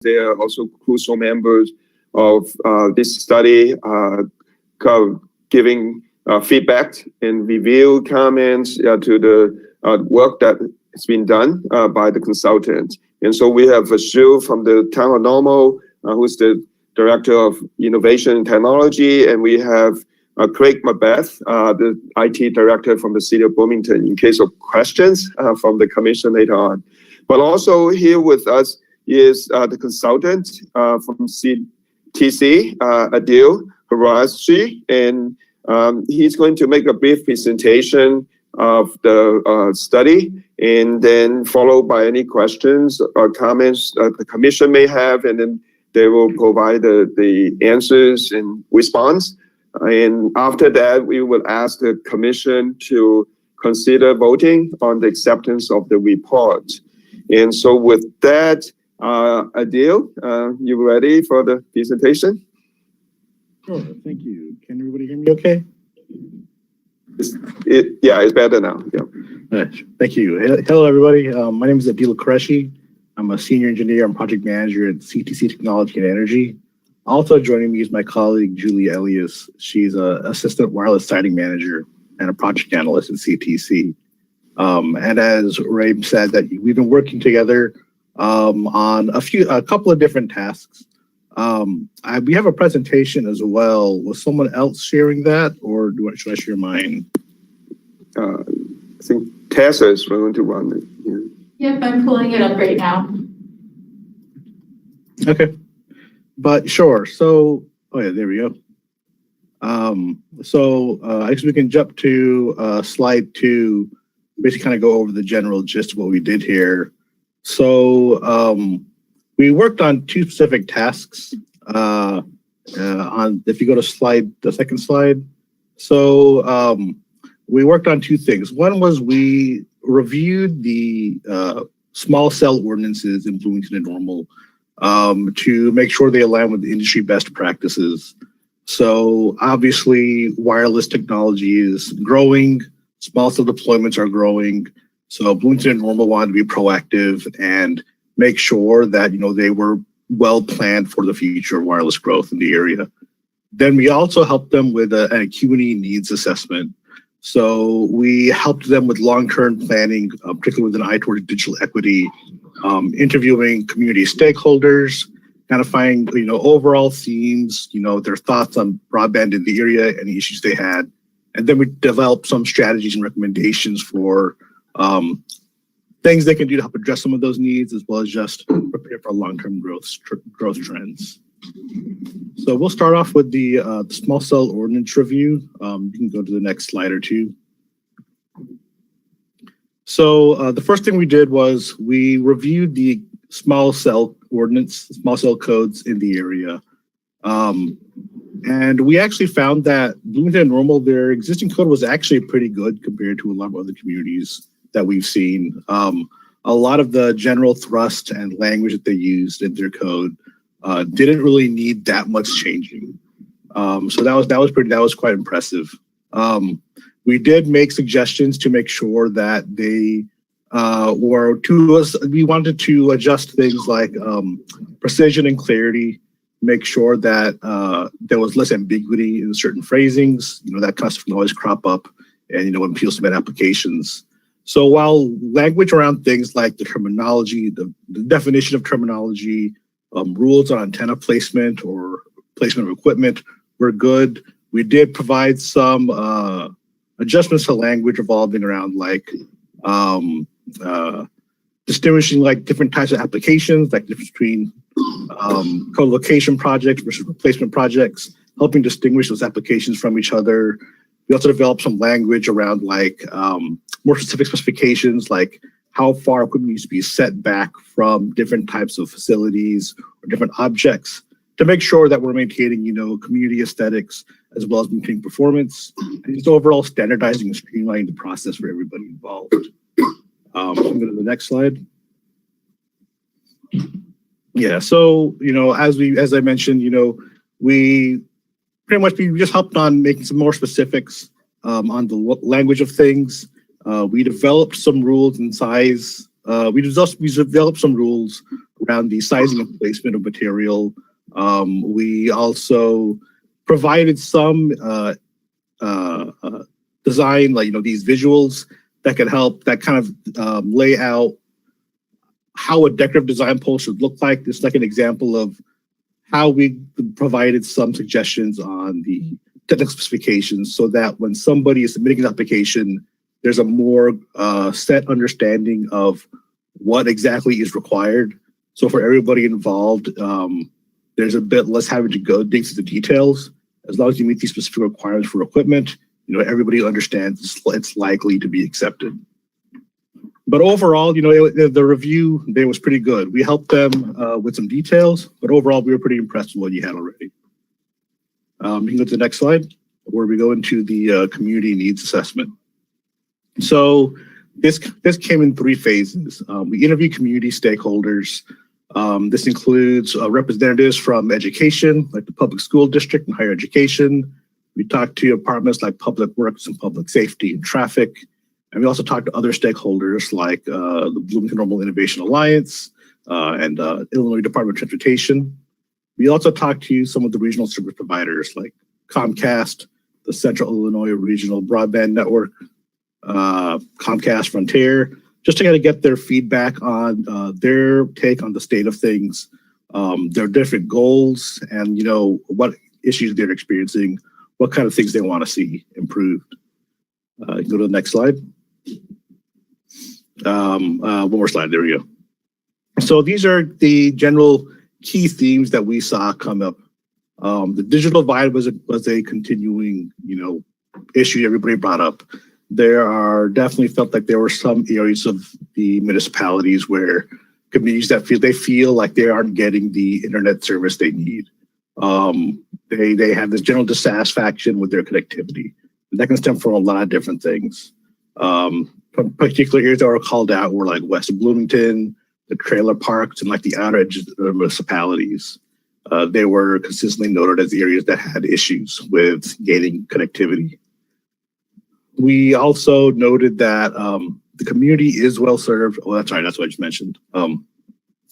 They are also crucial members of this study, giving feedback and review comments to the work that has been done by the consultant. And so we have Shu from the town of Normal, who's the Director of Innovation and Technology, and we have Craig Macbeth, the IT Director from the City of Bloomington, in case of questions from the Commission later on. But also here with us is the consultant from CTC, Adil Harashi, and he's going to make a brief presentation of the study, and then followed by any questions or comments the Commission may have, and then they will provide the answers and response. And after that, we will ask the Commission to consider voting on the acceptance of the report. And so with that, Adil, you ready for the presentation? Sure, thank you. Can everybody hear me okay? Yeah, it's better now. Yeah. All right, thank you. Hello, everybody. My name is Adil Qureshi. I'm a senior engineer and project manager at CTC Technology and Energy. Also joining me is my colleague, Julie Elias. She's an assistant wireless siting manager and a project analyst at CTC. And as Ray said, that we've been working together on a couple of different tasks. We have a presentation as well. Was someone else sharing that, or should I share mine? I think Tessa is going to run it here. Yep, I'm pulling it up right now. Okay, but sure. So, oh yeah, there we go. I guess we can jump to slide 2, basically kind of go over the general gist of what we did here. So we worked on 2 specific tasks. If you go to the second slide. So we worked on 2 things. One was we reviewed the small cell ordinances in Bloomington and Normal to make sure they align with the industry best practices. So obviously wireless technology is growing, small cell deployments are growing. So Bloomington and Normal wanted to be proactive and make sure that they were well planned for the future wireless growth in the area. Then we also helped them with an acuity needs assessment. So we helped them with long-term planning, particularly with an eye towards digital equity, interviewing community stakeholders, kind of find overall themes, their thoughts on broadband in the area, any issues they had, and then we developed some strategies and recommendations for things they can do to help address some of those needs, as well as just prepare for long-term growth trends. So we'll start off with the small cell ordinance review. You can go to the next slide or 2. So the first thing we did was we reviewed the small cell ordinance, small cell codes in the area. And we actually found that Bloomington and Normal, their existing code was actually pretty good compared to a lot of other communities that we've seen. A lot of the general thrust and language that they used in their code didn't really need that much changing. So that was quite impressive. We did make suggestions to make sure that they we wanted to adjust things like precision and clarity, make sure that there was less ambiguity in certain phrasings, that kind of stuff can always crop up and, when people submit applications. So while language around things like the terminology, the definition of terminology, rules on antenna placement or placement of equipment were good, we did provide some adjustments to language revolving around distinguishing different types of applications, like the difference between co-location projects versus replacement projects, helping distinguish those applications from each other. We also developed some language around more specific specifications, like how far equipment needs to be set back from different types of facilities or different objects to make sure that we're maintaining, community aesthetics as well as maintaining performance, and just overall standardizing and streamlining the process for everybody involved. So go to the next slide. Yeah, so as I mentioned, we just helped on making some more specifics on the language of things. We developed some rules in size. We developed some rules around the sizing and placement of material. We also provided some design, like, these visuals that can help, that kind of lay out how a decorative design pole should look like. This is like an example of how we provided some suggestions on the technical specifications so that when somebody is submitting an application, there's a more set understanding of what exactly is required. So for everybody involved, there's a bit less having to go dig through the details. As long as you meet these specific requirements for equipment, everybody understands it's likely to be accepted. But overall, the review there was pretty good. We helped them with some details, but overall, we were pretty impressed with what you had already. You can go to the next slide, where we go into the community needs assessment. So this came in 3 phases. We interviewed community stakeholders. This includes representatives from education, like the public school district and higher education. We talked to departments like public works and public safety and traffic. And we also talked to other stakeholders like the Bloomington Normal Innovation Alliance and Illinois Department of Transportation. We also talked to some of the regional service providers like Comcast, the Central Illinois Regional Broadband Network, Comcast Frontier, just to kind of get their feedback on their take on the state of things, their different goals, and what issues they're experiencing, what kind of things they want to see improved. Go to the next slide. One more slide. There we go. So these are the general key themes that we saw come up. The digital divide was a continuing, issue everybody brought up. There are definitely felt like there were some areas of the municipalities where communities that feel like they aren't getting the internet service they need. They have this general dissatisfaction with their connectivity. That can stem from a lot of different things. Particular areas that were called out were like West Bloomington, the trailer parks, and like the outer edges of the municipalities. They were consistently noted as areas that had issues with gaining connectivity. We also noted that the community is well served. Oh, that's right. That's what I just mentioned.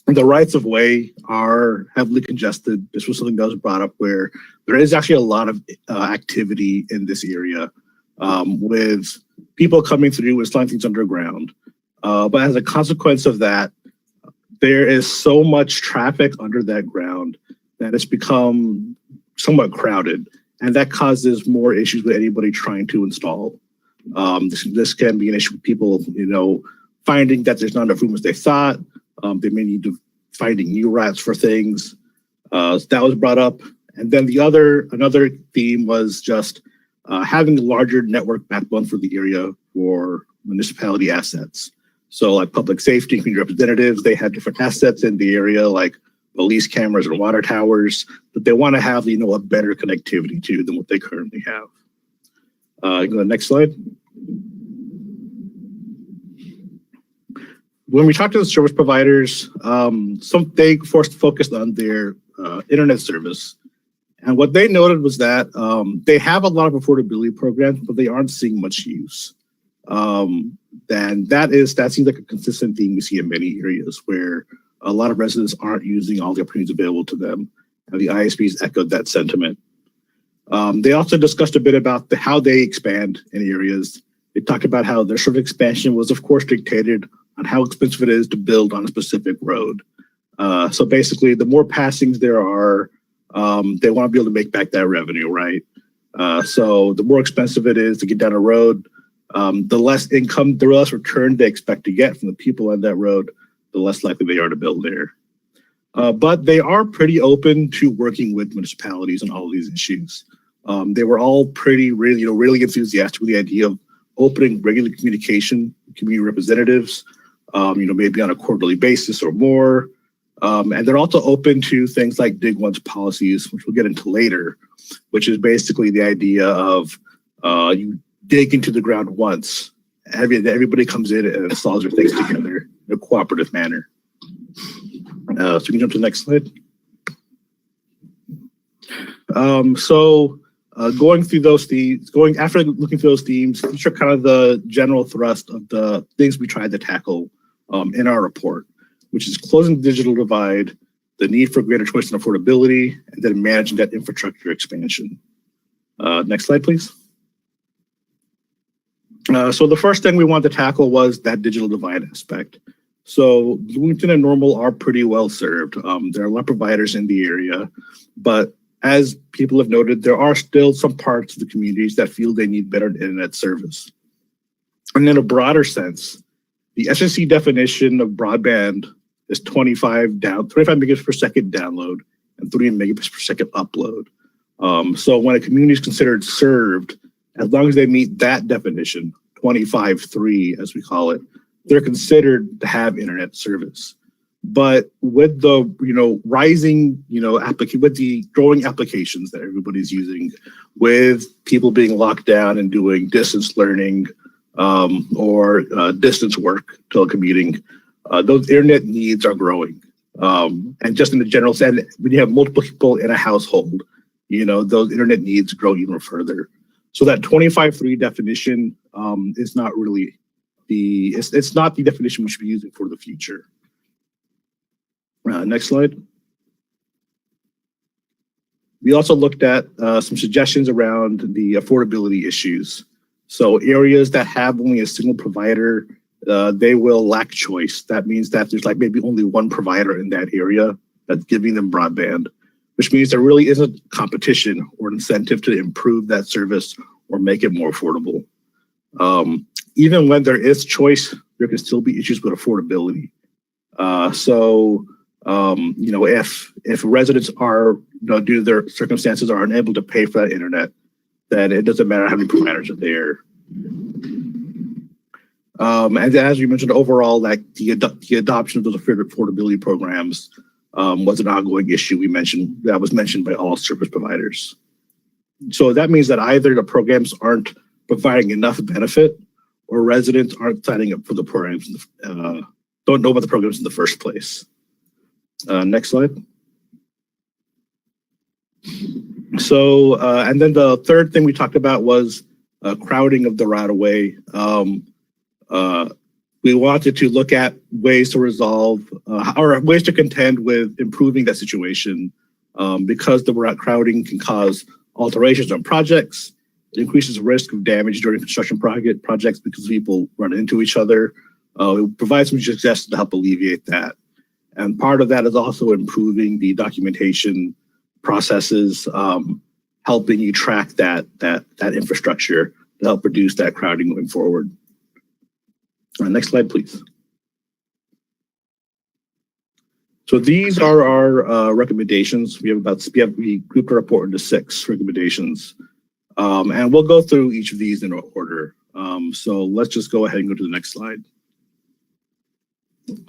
The rights of way are heavily congested. This was something that was brought up where there is actually a lot of activity in this area with people coming through and sliding things underground. But as a consequence of that, there is so much traffic under that ground that it's become somewhat crowded, and that causes more issues with anybody trying to install. This can be an issue with people, finding that there's not enough room as they thought. They may need to finding new routes for things. That was brought up. And then another theme was just having a larger network backbone for the area for municipality assets. So like public safety, community representatives, they have different assets in the area, like police cameras and water towers, that they want to have, a better connectivity to than what they currently have. Go to the next slide. When we talk to the service providers, they focused on their internet service. And what they noted was that they have a lot of affordability programs, but they aren't seeing much use. And that seems like a consistent theme we see in many areas where a lot of residents aren't using all the opportunities available to them. And the ISPs echoed that sentiment. They also discussed a bit about how they expand in areas. They talked about how their sort of expansion was, of course, dictated on how expensive it is to build on a specific road. So basically, the more passings there are, they want to be able to make back that revenue, right? So the more expensive it is to get down a road, the less income, the less return they expect to get from the people on that road, the less likely they are to build there. But they are pretty open to working with municipalities on all of these issues. They were all really enthusiastic with the idea of opening regular communication, community representatives, maybe on a quarterly basis or more. And they're also open to things like Dig Once policies, which we'll get into later, which is basically the idea of you dig into the ground once. Everybody comes in and installs their things together in a cooperative manner. So we can jump to the next slide. Going through those themes, after looking through those themes, these are kind of the general thrust of the things we tried to tackle in our report. which is closing the digital divide, the need for greater choice and affordability, and then managing that infrastructure expansion. Next slide, please. So the first thing we wanted to tackle was that digital divide aspect. So Bloomington and Normal are pretty well served. There are a lot of providers in the area, but as people have noted, there are still some parts of the communities that feel they need better internet service. And in a broader sense, the SSC definition of broadband is 25 megabits per second download and 3 megabits per second upload. So when a community is considered served, as long as they meet that definition, 25.3 as we call it, they're considered to have internet service. But with the rising with the growing applications that everybody's using, with people being locked down and doing distance learning or distance work, telecommuting, those internet needs are growing. And just in the general sense, when you have multiple people in a household, those internet needs grow even further. So that 25.3 definition is not really it's not the definition we should be using for the future. Next slide. We also looked at some suggestions around the affordability issues. So areas that have only a single provider, they will lack choice. That means that there's like maybe only one provider in that area that's giving them broadband, which means there really isn't competition or incentive to improve that service or make it more affordable. Even when there is choice, there can still be issues with affordability. If residents are, due to their circumstances, are unable to pay for that internet, then it doesn't matter how many providers are there. And as we mentioned, overall, like the adoption of those affordability programs was an ongoing issue that was mentioned by all service providers. So that means that either the programs aren't providing enough benefit, or residents aren't signing up for the programs, don't know about the programs in the first place. Next slide. So, and then the third thing we talked about was crowding of the right of way. We wanted to look at ways to resolve or ways to contend with improving that situation because the route crowding can cause alterations on projects. It increases risk of damage during construction projects because people run into each other. It provides some suggestions to help alleviate that. And part of that is also improving the documentation processes, helping you track that infrastructure to help reduce that crowding going forward. Next slide, please. So these are our recommendations. We grouped our report into 6 recommendations, and we'll go through each of these in order. So let's just go ahead and go to the next slide.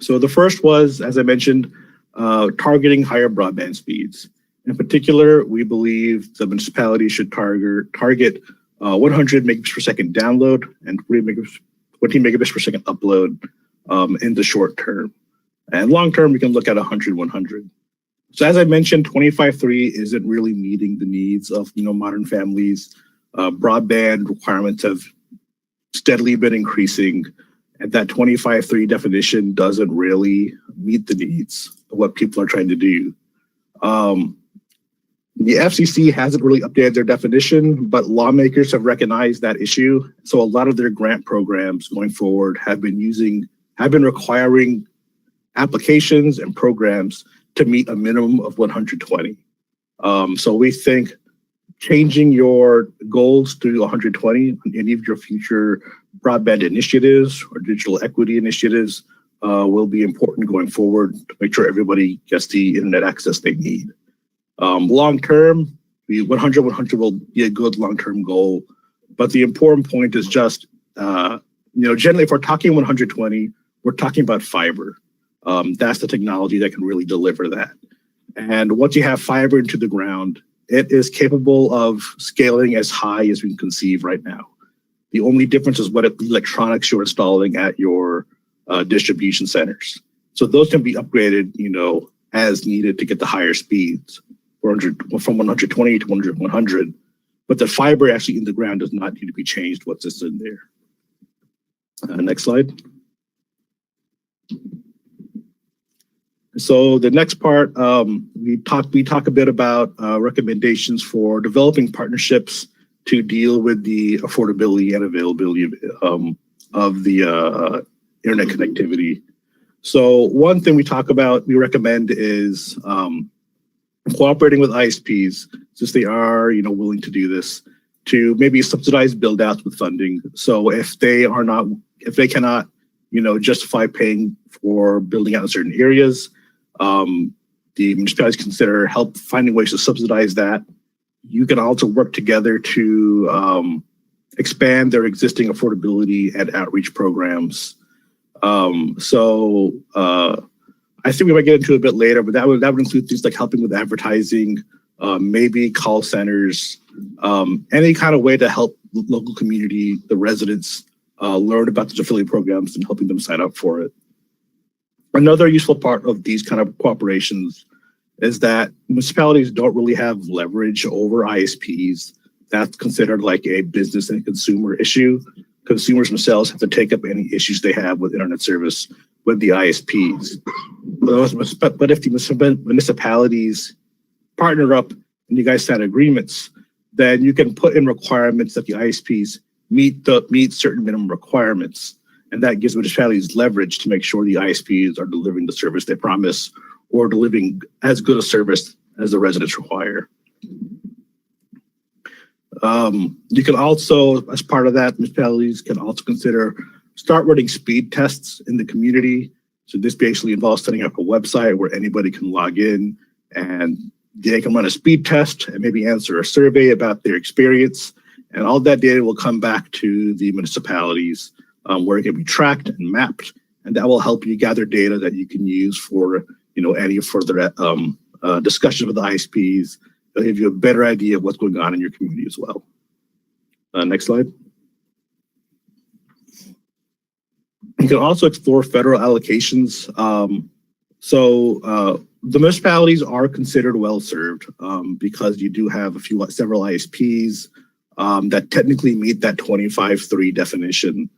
So the first was, as I mentioned, targeting higher broadband speeds. In particular, we believe the municipality should target 100 megabits per second download and 20 megabits per second upload in the short term. And long term, we can look at 100. So as I mentioned, 25.3 isn't really meeting the needs of modern families. Broadband requirements have steadily been increasing, and that 25.3 definition doesn't really meet the needs of what people are trying to do. The FCC hasn't really updated their definition, but lawmakers have recognized that issue. So a lot of their grant programs going forward have been requiring applications and programs to meet a minimum of 120. So we think changing your goals to 120 on any of your future broadband initiatives or digital equity initiatives will be important going forward to make sure everybody gets the internet access they need. Long term, the 100 will be a good long-term goal, but the important point is just, generally if we're talking 120, we're talking about fiber. That's the technology that can really deliver that. And once you have fiber into the ground, it is capable of scaling as high as we can conceive right now. The only difference is what electronics you're installing at your distribution centers. So those can be upgraded, as needed to get the higher speeds, from 120 to 100. But the fiber actually in the ground does not need to be changed once it's in there. Next slide. So the next part, we talk a bit about recommendations for developing partnerships to deal with the affordability and availability of the internet connectivity. So one thing we recommend is cooperating with ISPs, since they are, willing to do this, to maybe subsidize build outs with funding. So if they cannot, justify paying for building out in certain areas, the municipalities consider finding ways to subsidize that. You can also work together to expand their existing affordability and outreach programs. I think we might get into it a bit later, but that would include things like helping with advertising, maybe call centers, any kind of way to help local community, the residents, learn about these affiliate programs and helping them sign up for it. Another useful part of these kind of cooperations is that municipalities don't really have leverage over ISPs. That's considered like a business and consumer issue. Consumers themselves have to take up any issues they have with internet service with the ISPs. But if the municipalities partner up and you guys sign agreements, then you can put in requirements that the ISPs meet certain minimum requirements. And that gives municipalities leverage to make sure the ISPs are delivering the service they promise or delivering as good a service as the residents require. You can also, as part of that, municipalities can also consider start running speed tests in the community. So this basically involves setting up a website where anybody can log in and they can run a speed test and maybe answer a survey about their experience. And all that data will come back to the municipalities where it can be tracked and mapped. And that will help you gather data that you can use for any further discussion with the ISPs. It'll give you a better idea of what's going on in your community as well. Next slide. You can also explore federal allocations. The municipalities are considered well served because you do have several ISPs that technically meet that 25-3 definition.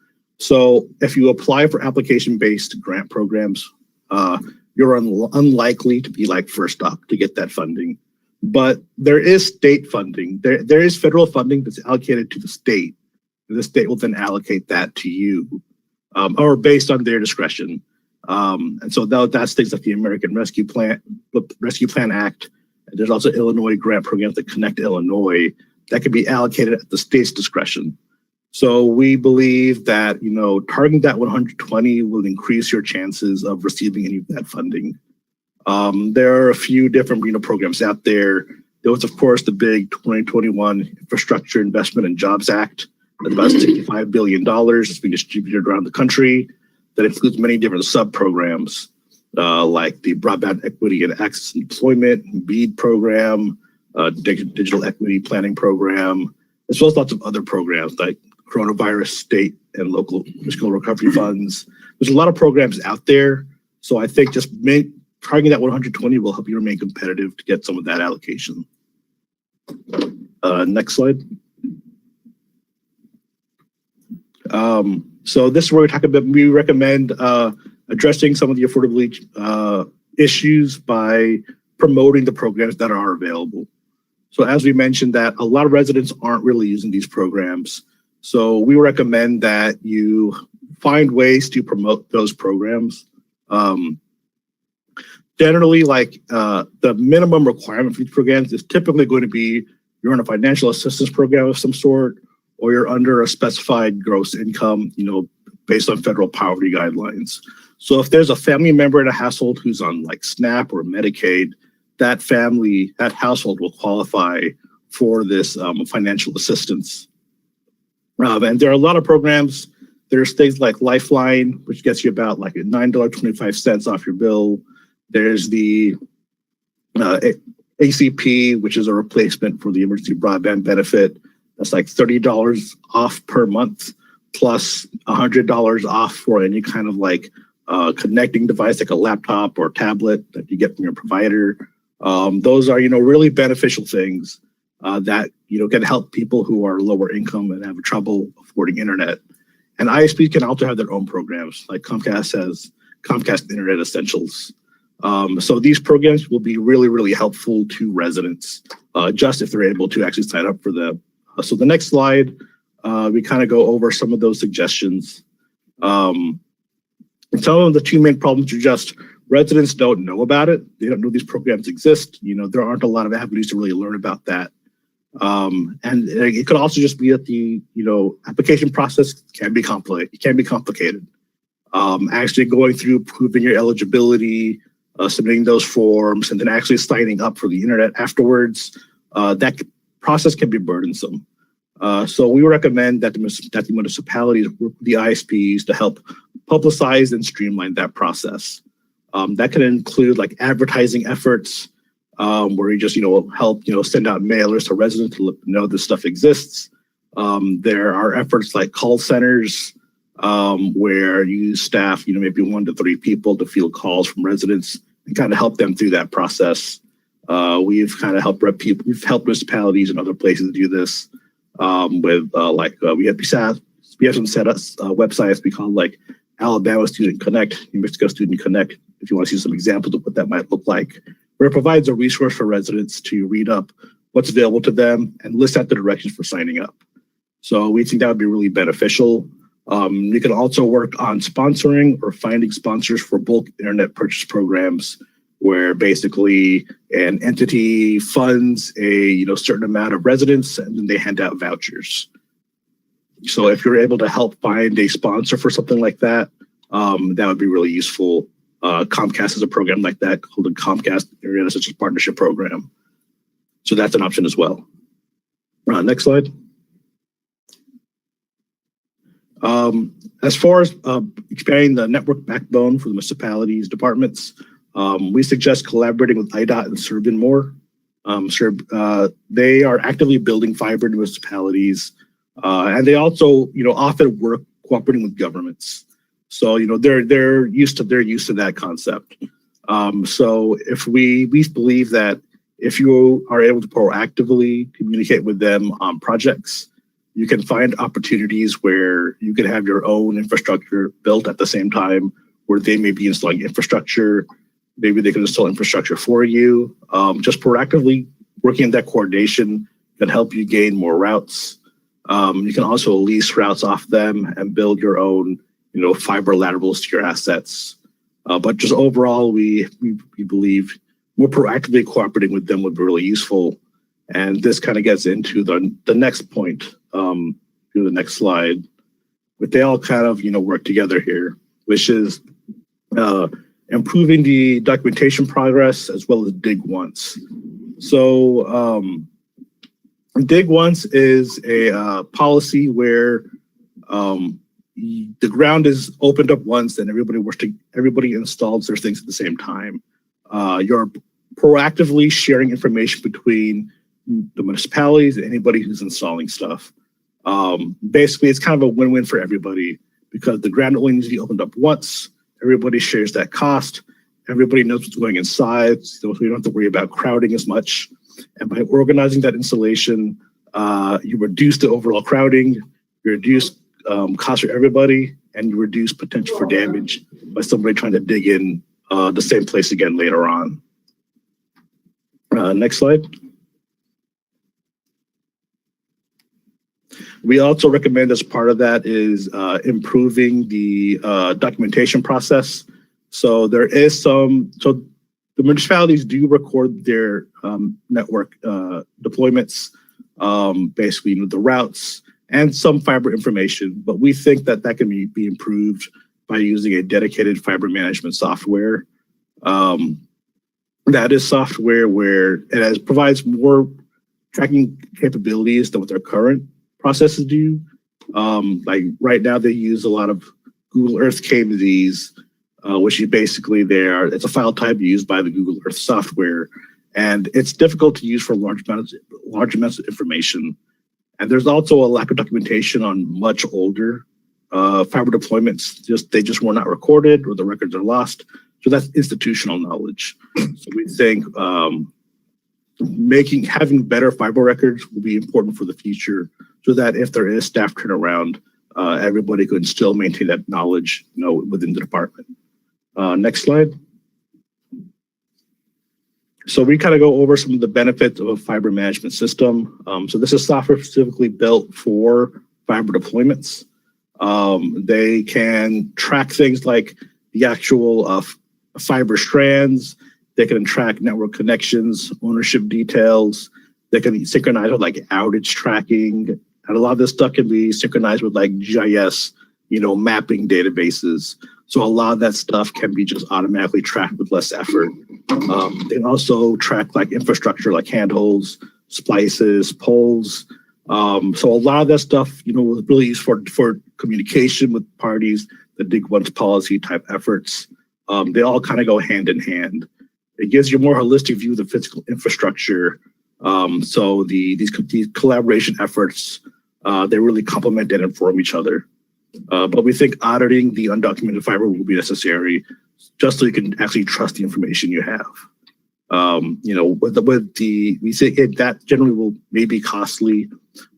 So if you apply for application-based grant programs, you're unlikely to be first up to get that funding. But there is state funding. There is federal funding that's allocated to the state. And the state will then allocate that to you, or based on their discretion. And so that's things like the American Rescue Plan Act. There's also Illinois grant programs that connect Illinois that can be allocated at the state's discretion. So we believe that targeting that 120 will increase your chances of receiving any of that funding. There are a few different programs out there. There was, of course, the big 2021 Infrastructure Investment and Jobs Act. That's about $65 billion. It's being distributed around the country. That includes many different sub-programs like the Broadband Equity and Access Employment, BEAD program, Digital Equity Planning Program, as well as lots of other programs like coronavirus state and local fiscal recovery funds. There's a lot of programs out there. So I think just targeting that 120 will help you remain competitive to get some of that allocation. Next slide. So this is where we recommend addressing some of the affordability issues by promoting the programs that are available. So as we mentioned that a lot of residents aren't really using these programs. So we recommend that you find ways to promote those programs. Generally, the minimum requirement for these programs is typically going to be you're in a financial assistance program of some sort, or you're under a specified gross income, based on federal poverty guidelines. So if there's a family member in a household who's on SNAP or Medicaid, that household will qualify for this financial assistance. And there are a lot of programs. There's things like Lifeline, which gets you about $9.25 off your bill. There's the ACP, which is a replacement for the emergency broadband benefit. That's $30 off per month, plus $100 off for any kind of connecting device, like a laptop or tablet that you get from your provider. Those are, really beneficial things that, can help people who are lower income and have trouble affording internet. And ISPs can also have their own programs, like Comcast has Comcast Internet Essentials. So these programs will be really, really helpful to residents, just if they're able to actually sign up for them. So the next slide, we kind of go over some of those suggestions. Some of the two main problems are just residents don't know about it. They don't know these programs exist. There aren't a lot of avenues to really learn about that. And it could also just be that the application process can be complicated. It can be complicated. Actually going through proving your eligibility, submitting those forms, and then actually signing up for the internet afterwards, that process can be burdensome. So we recommend that the municipalities work with the ISPs to help publicize and streamline that process. That can include like advertising efforts, where you just help send out mailers to residents to let them know this stuff exists. There are efforts like call centers, where you staff maybe 1 to 3 people to field calls from residents and kind of help them through that process. We've kind of helped we've helped municipalities and other places do this, with we have some websites we call like Alabama Student Connect, New Mexico Student Connect, if you want to see some examples of what that might look like, where it provides a resource for residents to read up what's available to them and list out the directions for signing up. So we think that would be really beneficial. You can also work on sponsoring or finding sponsors for bulk internet purchase programs, where basically an entity funds a certain amount of residents and then they hand out vouchers. So if you're able to help find a sponsor for something like that, that would be really useful. Comcast has a program like that called the Comcast Area Essentials Partnership Program. So that's an option as well. Next slide. As far as expanding the network backbone for the municipalities, departments, we suggest collaborating with IDOT and Serb more. They are actively building fiber in municipalities, and they also, often work cooperating with governments. So, they're used to that concept. So if we believe that if you are able to proactively communicate with them on projects, you can find opportunities where you can have your own infrastructure built at the same time, where they may be installing infrastructure. Maybe they can install infrastructure for you. Just proactively working in that coordination can help you gain more routes. You can also lease routes off them and build your own, fiber laterals to your assets. But just overall, we believe more proactively cooperating with them would be really useful. And this kind of gets into the next point, to the next slide, but they all kind of, work together here, which is improving the documentation progress as well as dig once. So dig once is a policy where the ground is opened up once and everybody installs their things at the same time. You're proactively sharing information between the municipalities and anybody who's installing stuff. Basically, it's kind of a win-win for everybody because the ground only needs to be opened up once. Everybody shares that cost. Everybody knows what's going inside, so we don't have to worry about crowding as much. And by organizing that installation, you reduce the overall crowding, you reduce cost for everybody, and you reduce potential for damage by somebody trying to dig in the same place again later on. Next slide. We also recommend as part of that is improving the documentation process. So there is so the municipalities do record their network deployments, basically the routes and some fiber information, but we think that can be improved by using a dedicated fiber management software. That is software where it provides more tracking capabilities than what their current processes do. Like right now, they use a lot of Google Earth KMZs, which is basically it's a file type used by the Google Earth software, and it's difficult to use for large amounts of information. And there's also a lack of documentation on much older fiber deployments. They just were not recorded or the records are lost. So that's institutional knowledge. So we think having better fiber records will be important for the future, so that if there is staff turnaround, everybody could still maintain that knowledge, within the department. Next slide. So we kind of go over some of the benefits of a fiber management system. So this is software specifically built for fiber deployments. They can track things like the actual fiber strands. They can track network connections, ownership details. They can synchronize with like outage tracking. And a lot of this stuff can be synchronized with like GIS, mapping databases. So a lot of that stuff can be just automatically tracked with less effort. They can also track like infrastructure like handholds, splices, poles. So a lot of that stuff, was really used for communication with parties, the dig once policy type efforts. They all kind of go hand in hand. It gives you a more holistic view of the physical infrastructure. So these collaboration efforts, they really complement and inform each other. But we think auditing the undocumented fiber will be necessary just so you can actually trust the information you have. We say that generally will maybe costly,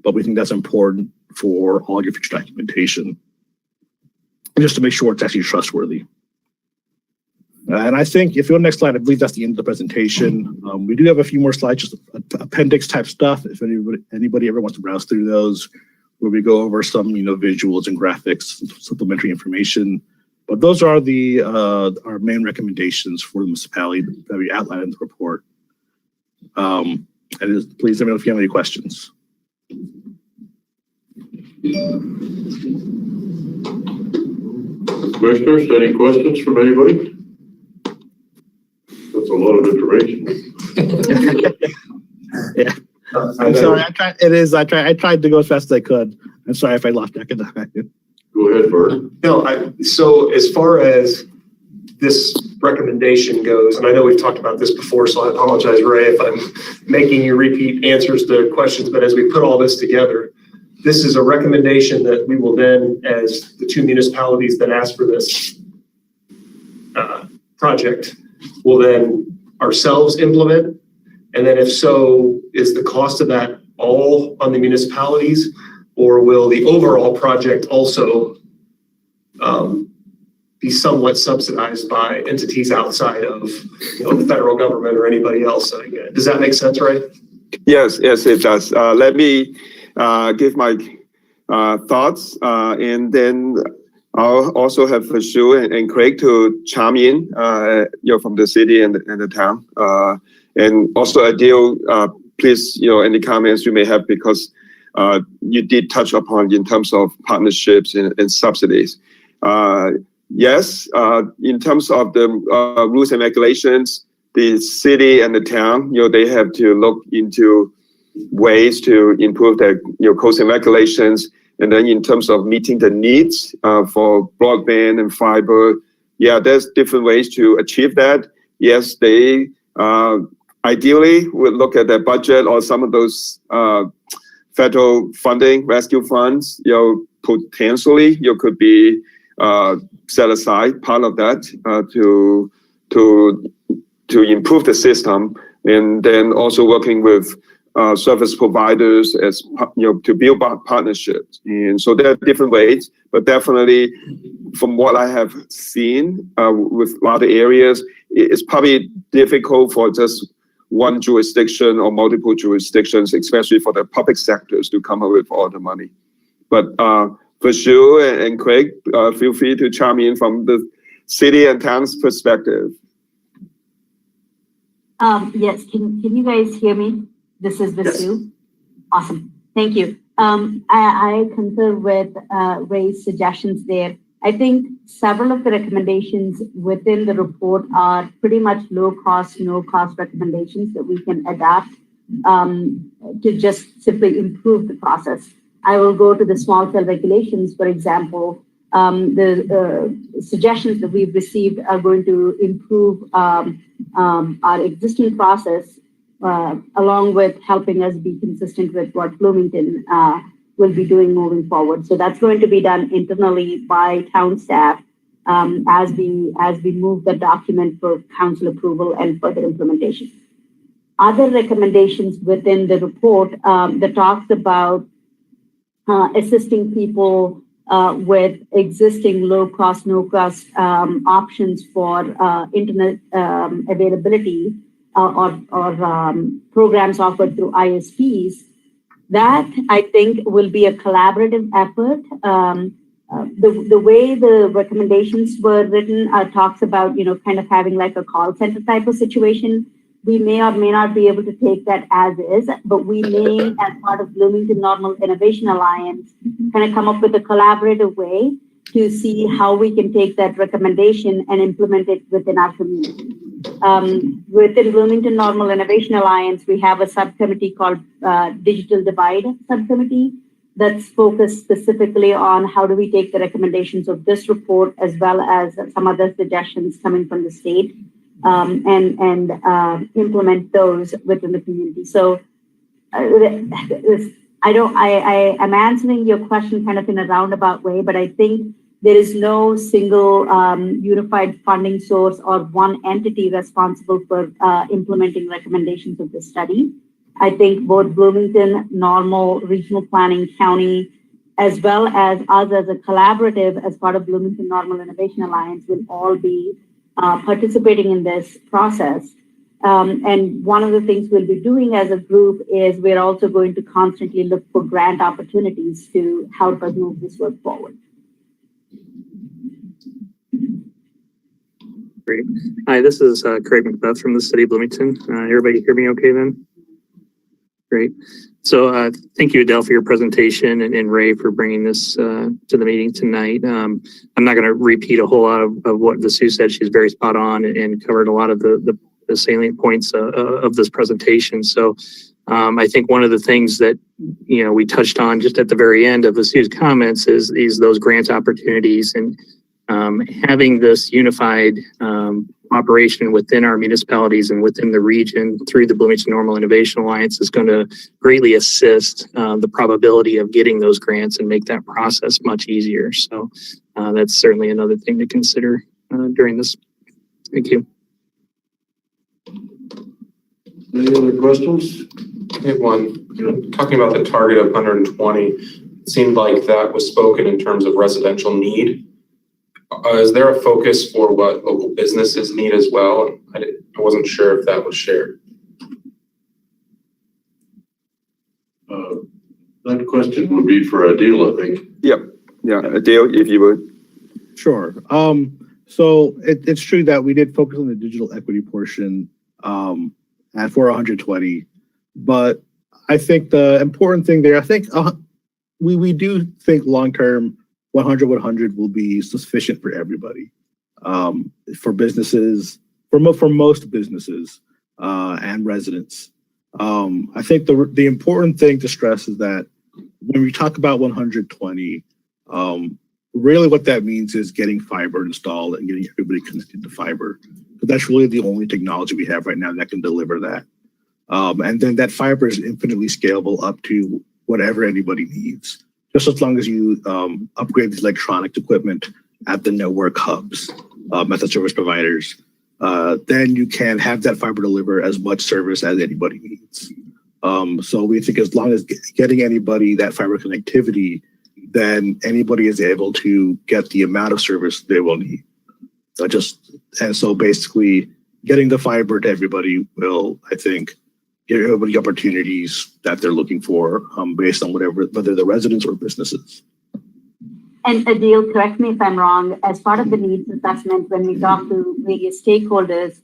but we think that's important for all your future documentation, and just to make sure it's actually trustworthy. And I think if you go to the next slide, I believe that's the end of the presentation. We do have a few more slides, just appendix type stuff. If anybody ever wants to browse through those, where we go over some, visuals and graphics, supplementary information. But those are our main recommendations for the municipality that we outlined in the report. Please let me know if you have any questions. Commissioners, any questions from anybody? That's a lot of information. Yeah. I'm sorry. I tried to go as fast as I could. I'm sorry if I lost track of time. Go ahead, Bert. No, so as far as this recommendation goes, and I know we've talked about this before, so I apologize, Ray, if I'm making you repeat answers to questions, but as we put all this together, this is a recommendation that we will then, as the two municipalities that ask for this project, will then ourselves implement. And then if so, is the cost of that all on the municipalities, or will the overall project also be somewhat subsidized by entities outside of the federal government or anybody else? Does that make sense, right? Yes, it does. Let me give my thoughts, and then I'll also have Shu and Craig to chime in, from the city and the town. And also, Adil, please, any comments you may have, because you did touch upon in terms of partnerships and subsidies. Yes, in terms of the rules and regulations, the city and the town, they have to look into ways to improve their codes and regulations. And then in terms of meeting the needs for broadband and fiber, there's different ways to achieve that. Yes, they ideally would look at their budget or some of those federal funding, rescue funds, potentially could be set aside part of that to improve the system, and then also working with service providers as to build partnerships. And so there are different ways, but definitely from what I have seen with a lot of areas, it's probably difficult for just one jurisdiction or multiple jurisdictions, especially for the public sectors, to come up with all the money. But for Shu and Craig, feel free to chime in from the city and town's perspective. Yes, can you guys hear me? This is Vasu. Yes. Awesome, thank you. I concur with Ray's suggestions there. I think several of the recommendations within the report are pretty much low cost, no cost recommendations that we can adapt to just simply improve the process. I will go to the small cell regulations, for example. The suggestions that we've received are going to improve our existing process, along with helping us be consistent with what Bloomington will be doing moving forward. So that's going to be done internally by town staff as we move the document for council approval and further implementation. Other recommendations within the report that talks about assisting people with existing low cost, no cost options for internet availability. programs offered through ISPs. That I think will be a collaborative effort. The way the recommendations were written talks about, kind of having like a call center type of situation. We may or may not be able to take that as is, but we may, as part of Bloomington Normal Innovation Alliance, kind of come up with a collaborative way to see how we can take that recommendation and implement it within our community. Within Bloomington Normal Innovation Alliance, we have a subcommittee called Digital Divide Subcommittee that's focused specifically on how do we take the recommendations of this report as well as some other suggestions coming from the state and implement those within the community. So I'm answering your question kind of in a roundabout way, but I think there is no single unified funding source or one entity responsible for implementing recommendations of the study. I think both Bloomington, Normal, Regional Planning, County, as well as us as a collaborative as part of Bloomington Normal Innovation Alliance will all be participating in this process. And one of the things we'll be doing as a group is we're also going to constantly look for grant opportunities to help us move this work forward. Great. Hi, this is Craig Macbeth from the city of Bloomington. Everybody hear me okay then? Great. So thank you, Adele, for your presentation and Ray for bringing this to the meeting tonight. I'm not going to repeat a whole lot of what Vasu said. She's very spot on and covered a lot of the salient points of this presentation. So I think one of the things that, we touched on just at the very end of Vasu's comments is those grant opportunities and having this unified operation within our municipalities and within the region through the Bloomington Normal Innovation Alliance is going to greatly assist the probability of getting those grants and make that process much easier. So that's certainly another thing to consider during this. Thank you. Any other questions? I have one. Talking about the target of 120, it seemed like that was spoken in terms of residential need. Is there a focus for what local businesses need as well? I wasn't sure if that was shared. That question would be for Adil, I think. Yeah, Adele, if you would. Sure. So it's true that we did focus on the digital equity portion at 120, but I think the important thing there, I think we do think long-term 100 will be sufficient for everybody, for businesses, for most businesses and residents. I think the important thing to stress is that when we talk about 120, really what that means is getting fiber installed and getting everybody connected to fiber. But that's really the only technology we have right now that can deliver that. And then that fiber is infinitely scalable up to whatever anybody needs. Just as long as you upgrade the electronic equipment at the network hubs, at the service providers, then you can have that fiber deliver as much service as anybody needs. So we think as long as getting anybody that fiber connectivity, then anybody is able to get the amount of service they will need. And so basically getting the fiber to everybody will, I think, give everybody opportunities that they're looking for based on whether they're residents or businesses. And Adil, correct me if I'm wrong, as part of the needs assessment, when we talk to various stakeholders,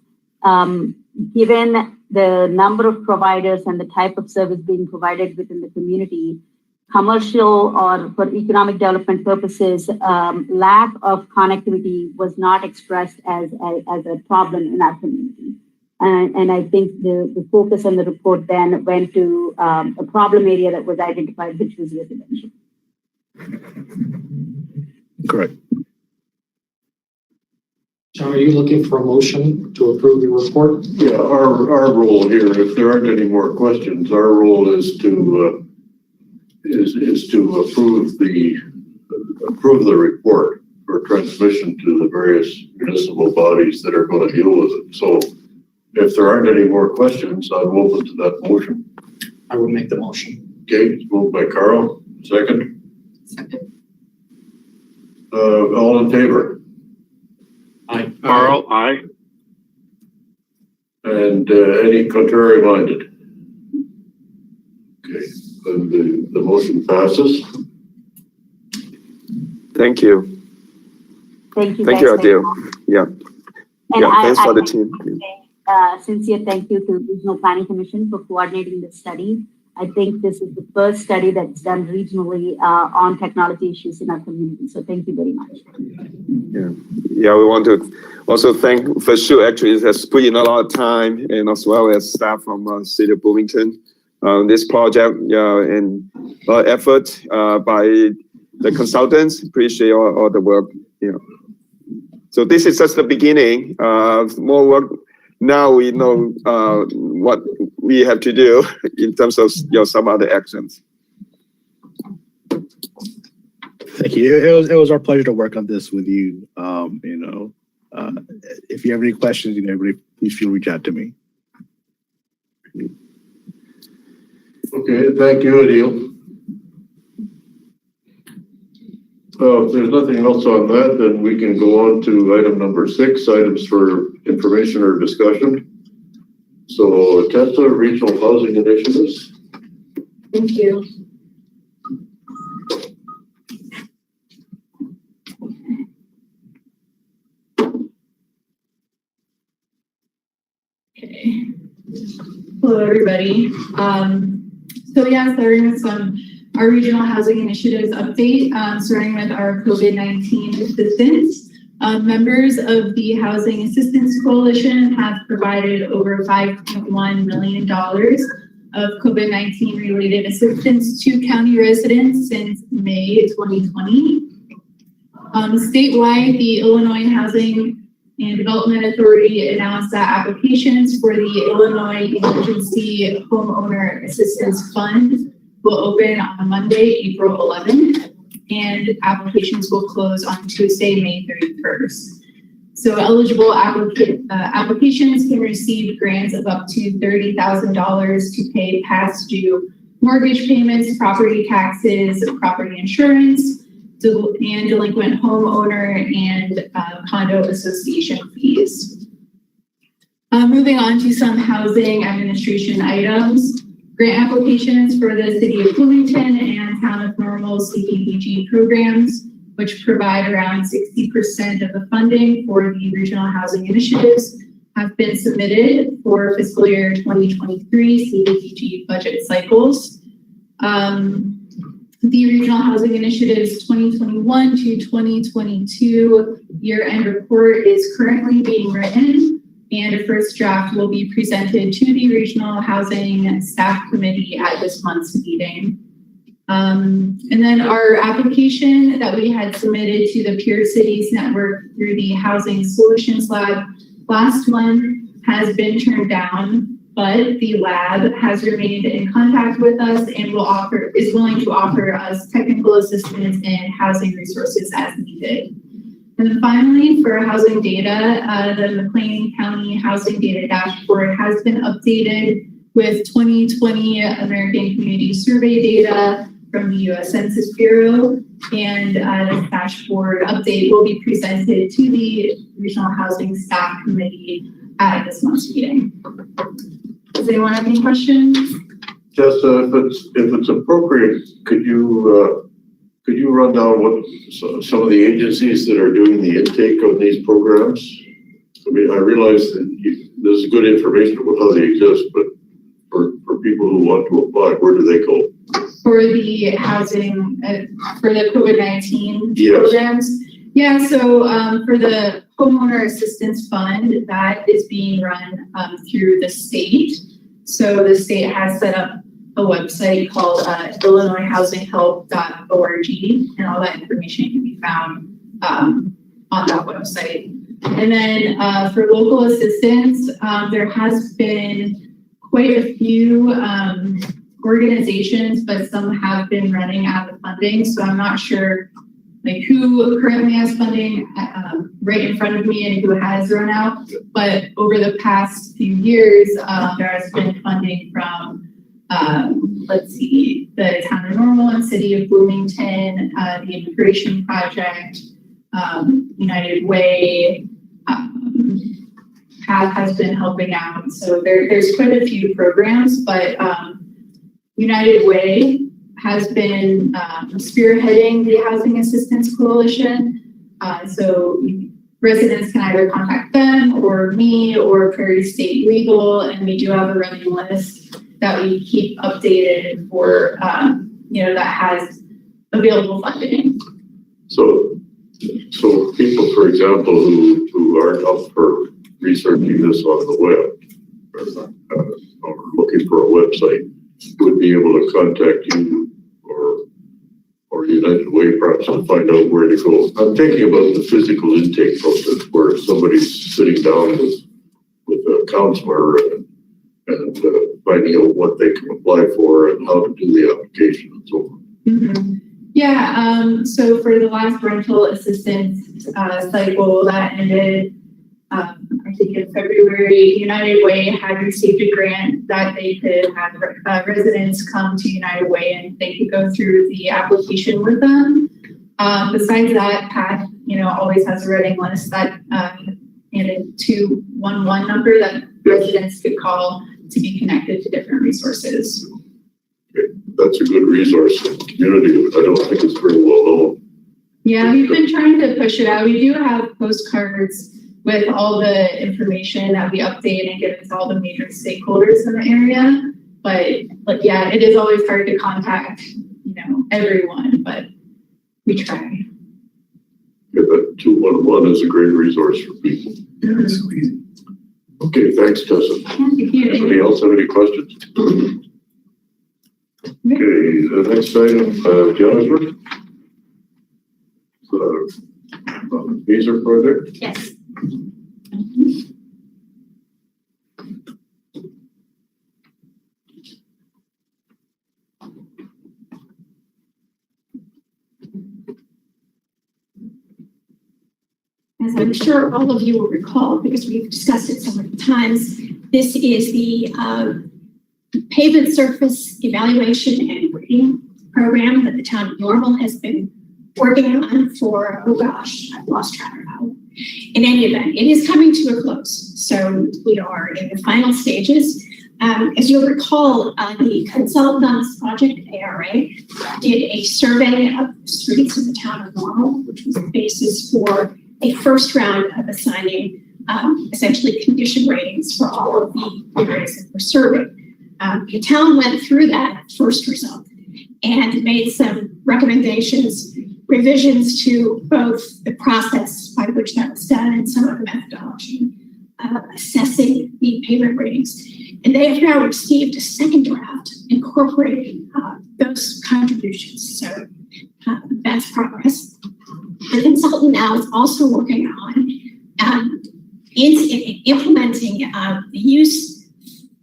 given the number of providers and the type of service being provided within the community, commercial or for economic development purposes, lack of connectivity was not expressed as a problem in our community. And I think the focus on the report then went to a problem area that was identified, which was residential. Correct. John, are you looking for a motion to approve the report? Yeah, our role here, if there aren't any more questions, our role is to approve the report for transmission to the various municipal bodies that are going to deal with it. So if there aren't any more questions, I'm open to that motion. I will make the motion. Okay, it's moved by Carl. Second. Second. All in favor? Aye. Carl, aye. And any contrary minded? Okay, and the motion passes. Thank you. Thank you. Thank guys you, very Adil. much. Yeah. And Yeah, thanks for the I team. sincere thank you to Regional Planning Commission for coordinating this study. I think this is the first study that's done regionally on technology issues in our community. So thank you very much. Yeah, we want to also thank for sure. Actually, it has put in a lot of time, and as well as staff from City of Bloomington. This project and effort by the consultants. Appreciate all the work. So this is just the beginning. More work. Now we know what we have to do in terms of some other actions. Thank you. It was our pleasure to work on this with you. If you have any questions, everybody, please feel reach out to me. Okay, thank you, Adil. If there's nothing else on that, then we can go on to item number 6, items for information or discussion. So Tessa, Regional Housing Initiatives. Thank you. Okay. Hello, everybody. Starting with our regional housing initiatives update, starting with our COVID-19 assistance. Members of the Housing Assistance Coalition have provided over $5.1 million of COVID-19 related assistance to county residents since May 2020. Statewide, the Illinois Housing and Development Authority announced that applications for the Illinois Emergency Homeowner Assistance Fund will open on Monday, April 11th, and applications will close on Tuesday, May 31st. So eligible applications can receive grants of up to $30,000 to pay past due mortgage payments, property taxes, property insurance, and delinquent homeowner and condo association fees. Moving on to some housing administration items. Grant applications for the City of Bloomington and Town of Normal CDBG programs, which provide around 60% of the funding for the regional housing initiatives, have been submitted for fiscal year 2023 CDBG budget cycles. The Regional Housing Initiative's 2021 to 2022 year-end report is currently being written, and a first draft will be presented to the Regional Housing Staff Committee at this month's meeting. And then our application that we had submitted to the Peer Cities Network through the Housing Solutions Lab last month has been turned down, but the lab has remained in contact with us and is willing to offer us technical assistance and housing resources as needed. And then finally, for housing data, the McLean County Housing Data Dashboard has been updated with 2020 American Community Survey data from the U.S. Census Bureau, and this dashboard update will be presented to the Regional Housing Staff Committee at this month's meeting. Does anyone have any questions? Jessica, if it's appropriate, could you run down what some of the agencies that are doing the intake of these programs? I mean, I realize that there's good information about how they exist, but for people who want to apply, where do they go? For the housing, for the COVID-19 Yes. programs? Yeah, so for the Homeowner Assistance Fund, that is being run through the state. So the state has set up a website called IllinoisHousingHelp.org, and all that information can be found on that website. And then for local assistance, there has been quite a few organizations, but some have been running out of funding. So I'm not sure who currently has funding right in front of me and who has run out. But over the past few years, there has been funding from, the Town of Normal and City of Bloomington, the Immigration Project, United Way, has been helping out. So there's quite a few programs, but United Way has been spearheading the Housing Assistance Coalition. So residents can either contact them or me or Prairie State Legal, and we do have a running list that we keep updated for, that has available funding. So people, for example, who aren't up for researching this on the web or looking for a website would be able to contact you or United Way perhaps to find out where to go. I'm thinking about the physical intake process where somebody's sitting down with a counselor and finding out what they can apply for and how to do the application and so on. Mm-hmm. Yeah, so for the last rental assistance cycle that ended, I think in February, United Way had received a grant that they could have residents come to United Way and they could go through the application with them. Besides that, PATH, always has a running list that and a 211 number that residents could call to be connected to different resources. Okay. That's a good resource in the community, but I don't think it's very well known. Yeah, we've been trying to push it out. We do have postcards with all the information that we update and give it to all the major stakeholders in the area. But yeah, it is always hard to contact, everyone, but we try. Yeah, that 211 is a great resource for people. Okay, thanks, Tessa. Anybody else have any questions? Okay, the next item, Jennifer. The Beazer project. Yes. As I'm sure all of you will recall, because we've discussed it so many times, this is the pavement surface evaluation and grading program that the town of Normal has been working on for, oh gosh, I've lost track of how. In any event, it is coming to a close. So we are in the final stages. As you'll recall, the consultant on this project, ARA, did a survey of the streets in the town of Normal, which was the basis for a first round of assigning essentially condition ratings for all of the areas that were surveyed. The town went through that first result and made some recommendations, revisions to both the process by which that was done and some of the methodology assessing the pavement ratings. And they have now received a second draft incorporating those contributions. So that's progress. The consultant now is also working on implementing the use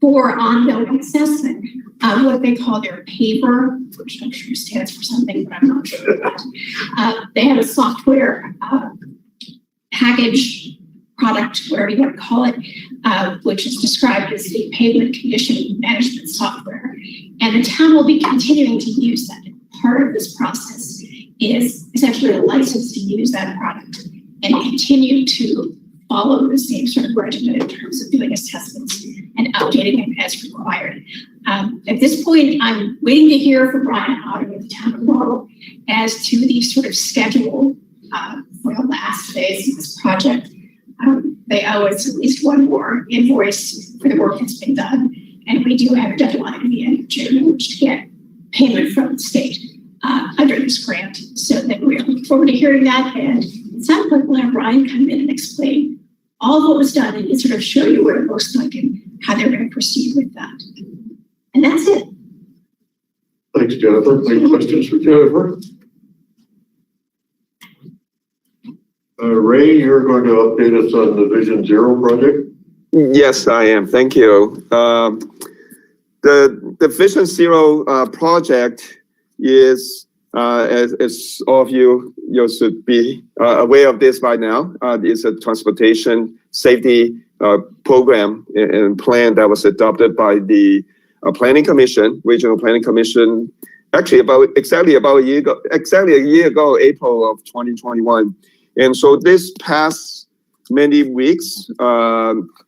for ongoing assessment of what they call their paper, which I'm sure stands for something, but I'm not sure about. They have a software package, product, whatever you want to call it, which is described as the pavement condition management software. And the town will be continuing to use that. Part of this process is essentially a license to use that product and continue to follow the same sort of regimen in terms of doing assessments and updating them as required. At this point, I'm waiting to hear from Brian Otter of the town of Normal as to the sort of schedule for the last phase of this project. They owe us at least one more invoice for the work that's been done. And we do have a deadline at the end of June in which to get payment from the state under this grant. So then we're looking forward to hearing that. And it sounds like we'll have Brian come in and explain all of what was done and sort of show you what it looks like and how they're going to proceed with that. And that's it. Thanks, Jennifer. Any questions for Jennifer? Ray, you're going to update us on the Vision Zero project? Yes, I am. Thank you. The Vision Zero project is, as all of you should be aware of this by now, it's a transportation safety program and plan that was adopted by the Planning Commission, Regional Planning Commission, actually exactly a year ago, April of 2021. And so this past many weeks,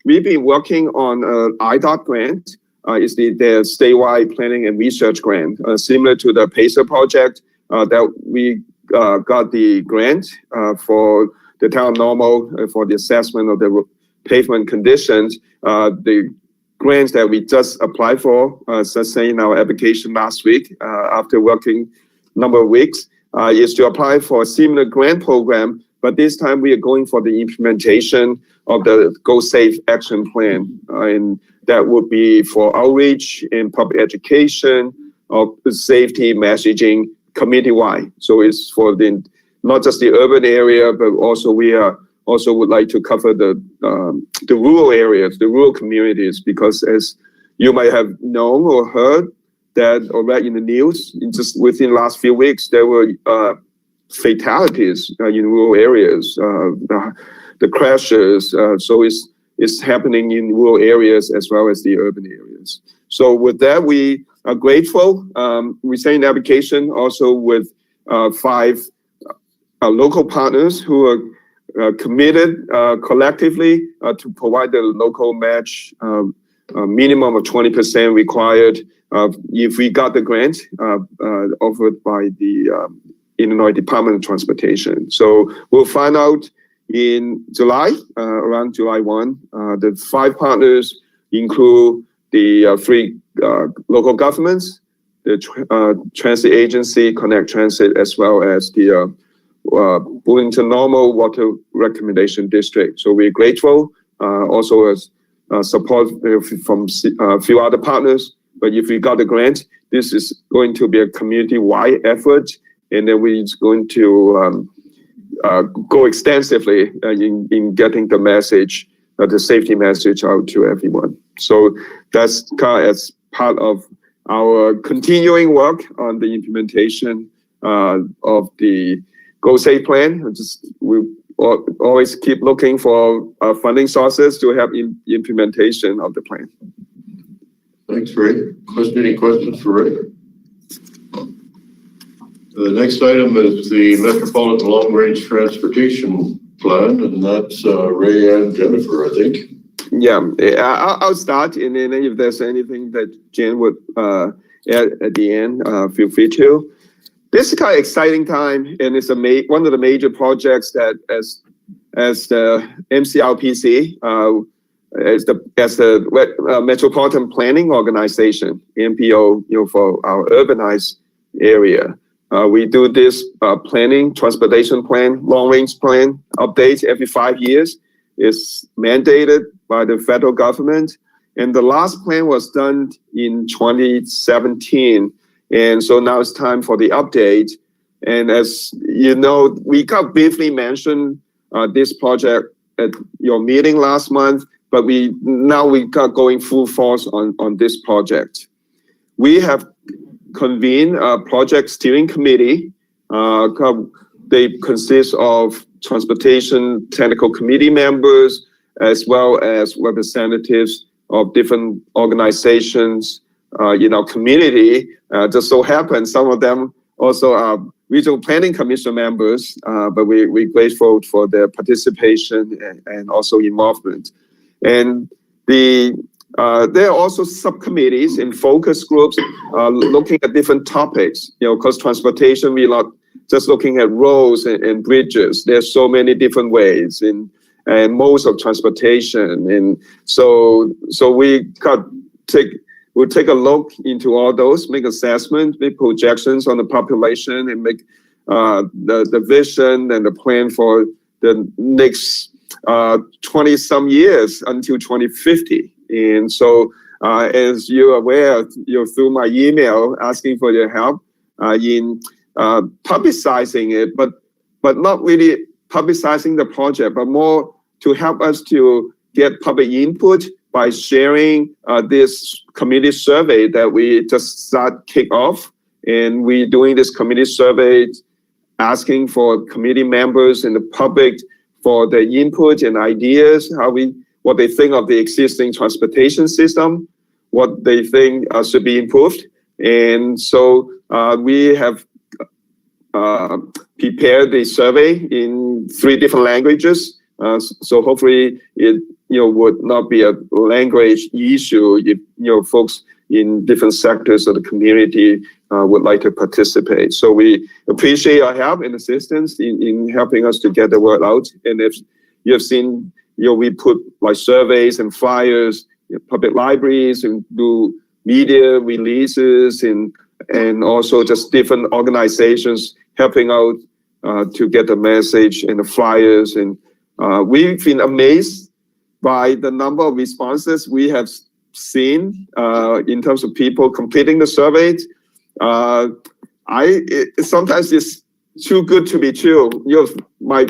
we've been working on IDOT grant. It's the statewide planning and research grant, similar to the PACER project that we got the grant for the town of Normal for the assessment of the pavement conditions. The grants that we just applied for, in our application last week, after working number of weeks, is to apply for a similar grant program, but this time we are going for the implementation of the Go Safe Action Plan, and that would be for outreach and public education of safety messaging community-wide. So it's for not just the urban area, but also we also would like to cover the rural areas, the rural communities, because as you might have known or heard that or read in the news, just within the last few weeks, there were fatalities in rural areas, the crashes. So it's happening in rural areas as well as the urban areas. So with that, we are grateful. We sent an application also with 5 local partners who are committed collectively to provide the local match, minimum of 20% required if we got the grant offered by the Illinois Department of Transportation. So we'll find out in July, around July 1. The 5 partners include the 3 local governments, the transit agency, Connect Transit, as well as the Bloomington Normal Water Recommendation District. So we're grateful, also as support from a few other partners. But if we got the grant, this is going to be a community-wide effort, and then we're going to go extensively in getting the message, the safety message out to everyone. So that's kind of as part of our continuing work on the implementation of the Go Safe plan. We always keep looking for funding sources to help in implementation of the plan. Thanks, Ray. Any questions for Ray? The next item is the Metropolitan Long Range Transportation Plan, and that's Ray and Jennifer, I think. Yeah, I'll start, and then if there's anything that Jen would add at the end, feel free to. This is kind of exciting time, and it's one of the major projects that as the MCRPC, as the Metropolitan Planning Organization, MPO, for our urbanized area. We do this planning, transportation plan, long range plan updates every 5 years. It's mandated by the federal government. And the last plan was done in 2017. And so now it's time for the update. And as you know, we got briefly mentioned this project at your meeting last month, but we got going full force on this project. We have convened a project steering committee. They consist of transportation technical committee members, as well as representatives of different organizations in our community. Just so happens some of them also are regional planning commission members, but we're grateful for their participation and also involvement. And there are also subcommittees and focus groups looking at different topics, because transportation, we're not just looking at roads and bridges. There's so many different ways and modes of transportation. And so we'll take a look into all those, make assessments, make projections on the population, and make the vision and the plan for the next 20-some years until 2050. And so, as you're aware, through my email asking for your help in publicizing it, but not really publicizing the project, but more to help us to get public input by sharing this community survey that we just kick off. And we're doing this community survey, asking for community members and the public for their input and ideas, what they think of the existing transportation system, what they think should be improved. And so we have prepared the survey in 3 different languages So hopefully it would not be a language issue if folks in different sectors of the community would like to participate. So we appreciate your help and assistance in helping us to get the word out. And if you have seen, we put like surveys and flyers in public libraries and do media releases and also just different organizations helping out to get the message and the flyers. And we've been amazed by the number of responses we have seen in terms of people completing the surveys. Sometimes it's too good to be true. My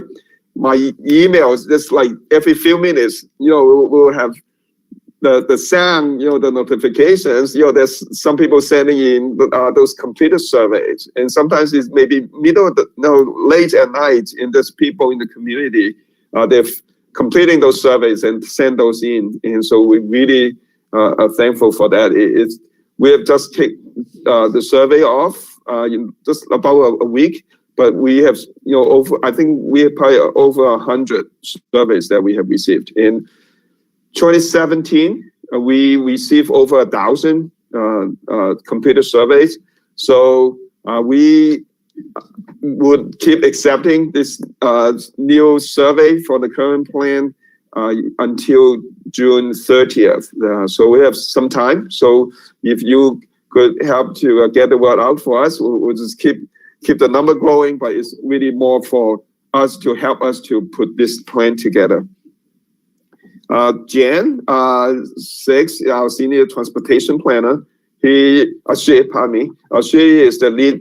emails, just like every few minutes, we'll have the sound, the notifications. There's some people sending in those completed surveys, and sometimes it's maybe late at night, and there's people in the community they're completing those surveys and send those in, and so we really are thankful for that. We have just kicked the survey off just about a week, but we have I think we have probably over 100 surveys that we have received. In 2017, we received over 1,000 computer surveys. So we would keep accepting this new survey for the current plan until June 30th. So we have some time. So if you could help to get the word out for us, we'll just keep the number growing, but it's really more for us to help us to put this plan together. Jan, 6, our senior transportation planner, she is the lead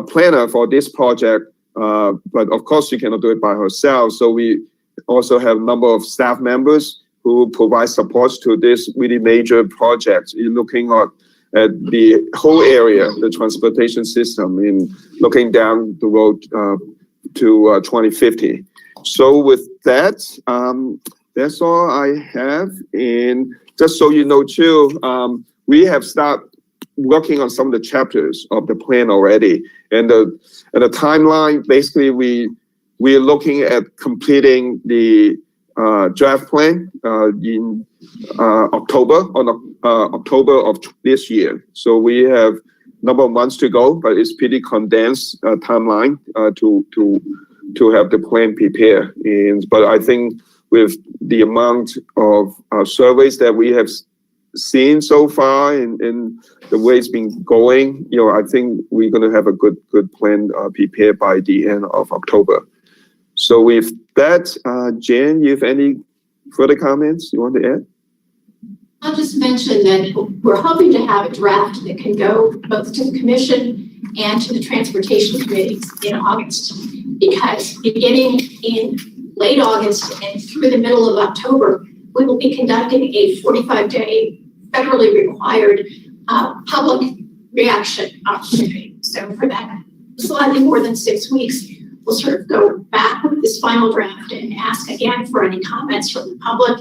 planner for this project, but of course she cannot do it by herself. So we also have a number of staff members who provide support to this really major project. You're looking at the whole area, the transportation system, in looking down the road to 2050. So with that, that's all I have. And just so you know too, we have started working on some of the chapters of the plan already. And the timeline, basically we're looking at completing the draft plan in October of this year. So we have a number of months to go, but it's pretty condensed timeline to have the plan prepared. But I think with the amount of surveys that we have seen so far and the way it's been going, I think we're going to have a good plan prepared by the end of October. So with that, Jan, you have any further comments you want to add? I'll just mention that we're hoping to have a draft that can go both to the commission and to the transportation committees in August, because beginning in late August and through the middle of October, we will be conducting a 45-day federally required public reaction opportunity. So for that, slightly more than 6 weeks, we'll sort of go back with this final draft and ask again for any comments from the public,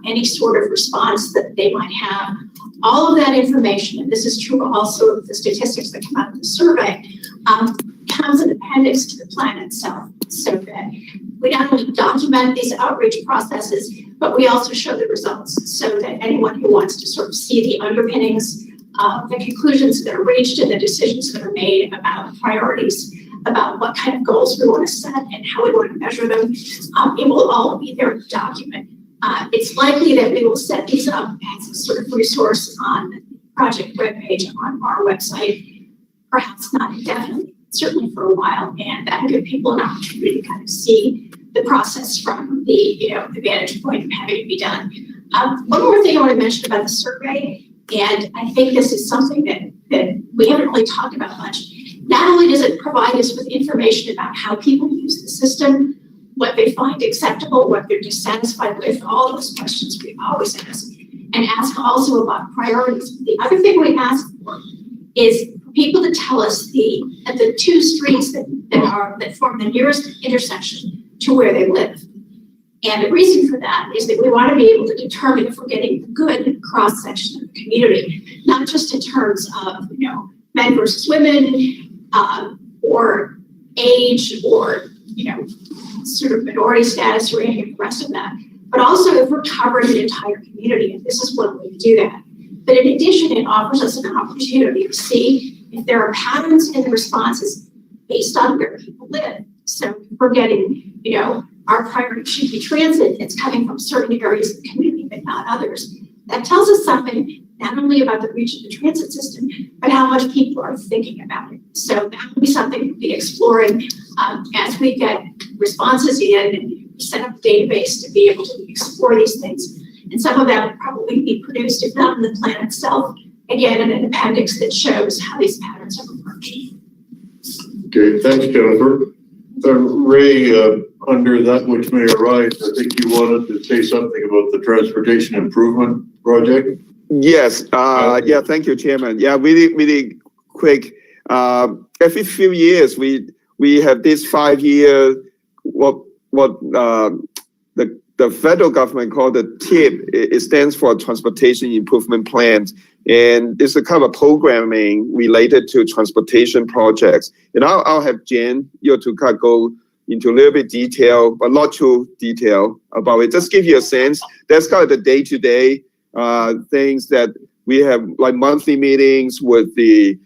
any sort of response that they might have. All of that information, and this is true also of the statistics that come out of the survey, comes an appendix to the plan itself, so that we not only document these outreach processes, but we also show the results, so that anyone who wants to sort of see the underpinnings of the conclusions that are reached and the decisions that are made about priorities, about what kind of goals we want to set and how we want to measure them, it will all be there in the document. It's likely that we will set these up as a sort of resource on the project webpage on our website, perhaps not indefinitely, certainly for a while, and that will give people an opportunity to kind of see the process from the vantage point of having it be done. One more thing I want to mention about the survey, and I think this is something that we haven't really talked about much. Not only does it provide us with information about how people use the system, what they find acceptable, what they're dissatisfied with, all those questions we always ask, and ask also about priorities. The other thing we ask for is for people to tell us the two streets that form the nearest intersection to where they live. And the reason for that is that we want to be able to determine if we're getting a good cross-section of the community, not just in terms of, men versus women, or age, or sort of minority status or any of the rest of that. But also if we're covering the entire community, and this is one way to do that. But in addition, it offers us an opportunity to see if there are patterns in the responses based on where people live. So if we're getting, our priority should be transit, it's coming from certain areas of the community, but not others. That tells us something, not only about the reach of the transit system, but how much people are thinking about it. So that will be something we'll be exploring as we get responses in and set up a database to be able to explore these things. And some of that will probably be produced, if not in the plan itself, again, in an appendix that shows how these patterns have emerged. Okay, thanks, Jennifer. Ray, under that which may arise, I think you wanted to say something about the transportation improvement project. Yes, yeah, thank you, Chairman. Yeah, really quick. Every few years, we have this 5-year, the federal government called the TIP. It stands for Transportation Improvement Plans. And it's a kind of programming related to transportation projects. And I'll have Jen, to kind of go into a little bit detail, but not too detail about it. Just give you a sense. That's kind of the day-to-day things that we have, like monthly meetings with the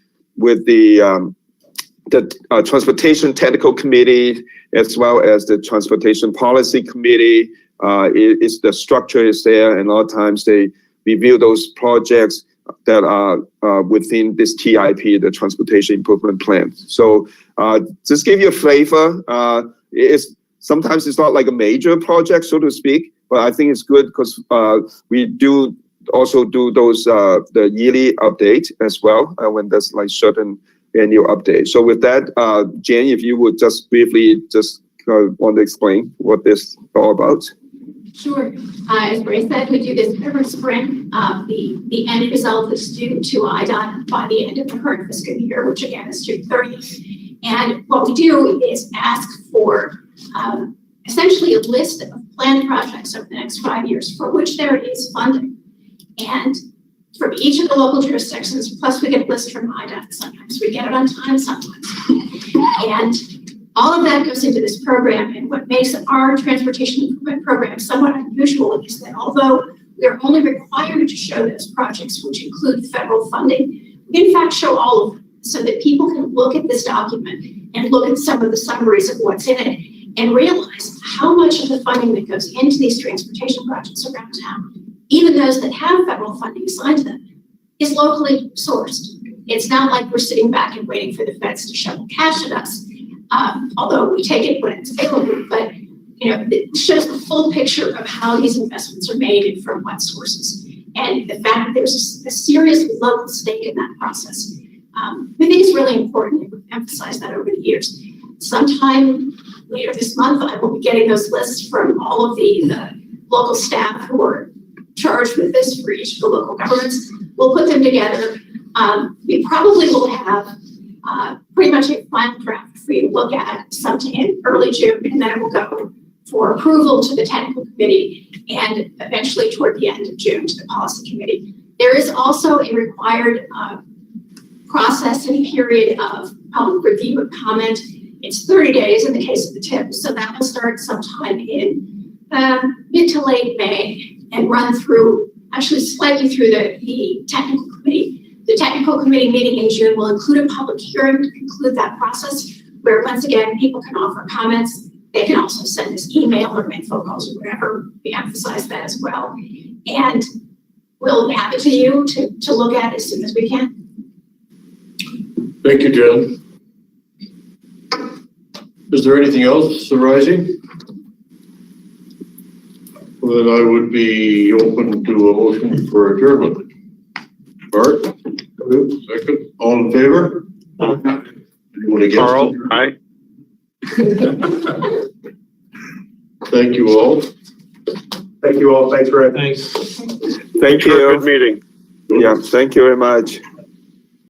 Transportation Technical Committee, as well as the Transportation Policy Committee. The structure is there, and a lot of times they review those projects that are within this TIP, the Transportation Improvement Plan. So just give you a flavor. Sometimes it's not like a major project, so to speak, but I think it's good because we do also do those the yearly update as well when there's like certain annual updates. So with that, Jen, if you would just briefly want to explain what this is all about. Sure. As Ray said, we do this every spring. The end result is due to IDOT by the end of the current fiscal year, which again is June 30th. And what we do is ask for essentially a list of planned projects over the next 5 years for which there is funding. And from each of the local jurisdictions, plus we get a list from IDOT. Sometimes we get it on time, sometimes. And all of that goes into this program, and what makes our transportation improvement program somewhat unusual is that although we are only required to show those projects, which include federal funding, we in fact show all of them so that people can look at this document and look at some of the summaries of what's in it and realize how much of the funding that goes into these transportation projects around town, even those that have federal funding assigned to them, is locally sourced. It's not like we're sitting back and waiting for the feds to shovel cash at us. Although we take it when it's available, but it shows the full picture of how these investments are made and from what sources. And the fact that there's a serious local stake in that process, we think is really important, and we've emphasized that over the years. Sometime later this month, I will be getting those lists from all of the local staff who are charged with this for each of the local governments. We'll put them together. We probably will have pretty much a final draft for you to look at sometime in early June, and then it will go for approval to the technical committee and eventually toward the end of June to the policy committee. There is also a required process and period of public review and comment. It's 30 days in the case of the TIP, so that will start sometime in mid to late May and run through, actually slightly through the technical committee. The technical committee meeting in June will include a public hearing to conclude that process, where once again, people can offer comments. They can also send us email or make phone calls or whatever. We emphasize that as well. And we'll have it to you to look at as soon as we can. Thank you, Jen. Is there anything else arising? Well, then I would be open to a motion for adjournment. Bart? Second. All in favor? Anyone against? Carl, aye. Thank you all. Thank you all. Thanks, Ray. Thanks. Thank you. Good meeting. Yeah, thank you very much.